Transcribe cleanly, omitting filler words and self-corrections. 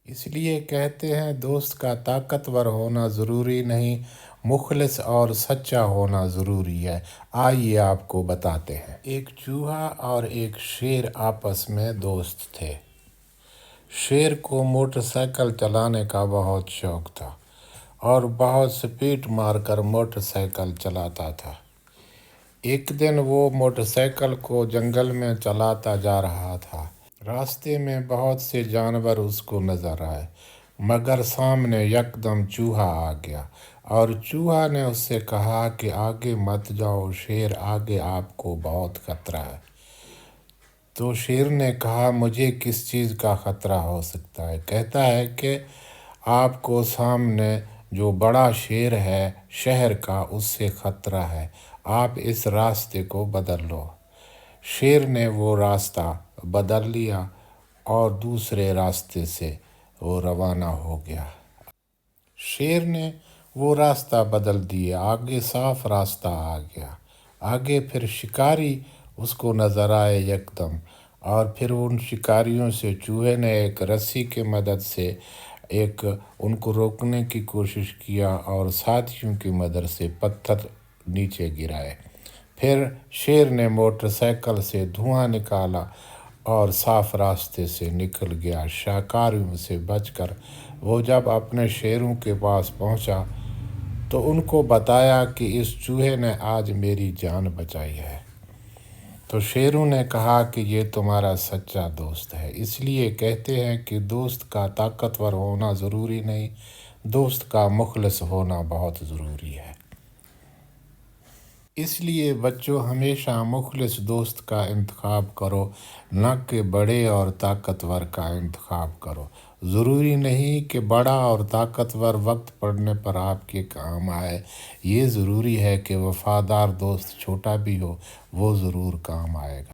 اس لیے کہتے ہیں دوست کا طاقتور ہونا ضروری نہیں، مخلص اور سچا ہونا ضروری ہے۔ آئیے آپ کو بتاتے ہیں۔ ایک چوہا اور ایک شیر آپس میں دوست تھے۔ شیر کو موٹر سائیکل چلانے کا بہت شوق تھا اور بہت سپیڈ مار کر موٹر سائیکل چلاتا تھا۔ ایک دن وہ موٹر سائیکل کو جنگل میں چلاتا جا رہا تھا۔ راستے میں بہت سے جانور اس کو نظر آئے، مگر سامنے یکدم چوہا آ گیا اور چوہا نے اس سے کہا کہ آگے مت جاؤ شیر، آگے آپ کو بہت خطرہ ہے۔ تو شیر نے کہا مجھے کس چیز کا خطرہ ہو سکتا ہے؟ کہتا ہے کہ آپ کو سامنے جو بڑا شیر ہے شہر کا، اس سے خطرہ ہے، آپ اس راستے کو بدل لو۔ شیر نے وہ راستہ بدل لیا اور دوسرے راستے سے وہ روانہ ہو گیا۔ شیر نے وہ راستہ بدل دیا، آگے صاف راستہ آ گیا۔ آگے پھر شکاری اس کو نظر آئے یکدم، اور پھر ان شکاریوں سے چوہے نے ایک رسی کی مدد سے ان کو روکنے کی کوشش کیا اور ساتھیوں کی مدد سے پتھر نیچے گرائے۔ پھر شیر نے موٹر سائیکل سے دھواں نکالا اور صاف راستے سے نکل گیا۔ شکاریوں سے بچ کر وہ جب اپنے شیروں کے پاس پہنچا تو ان کو بتایا کہ اس چوہے نے آج میری جان بچائی ہے۔ تو شیروں نے کہا کہ یہ تمہارا سچا دوست ہے۔ اس لیے کہتے ہیں کہ دوست کا طاقتور ہونا ضروری نہیں، دوست کا مخلص ہونا بہت ضروری ہے۔ اس لیے بچوں ہمیشہ مخلص دوست کا انتخاب کرو، نہ کہ بڑے اور طاقتور کا انتخاب کرو۔ ضروری نہیں کہ بڑا اور طاقتور وقت پڑنے پر آپ کے کام آئے، یہ ضروری ہے کہ وفادار دوست چھوٹا بھی ہو وہ ضرور کام آئے گا۔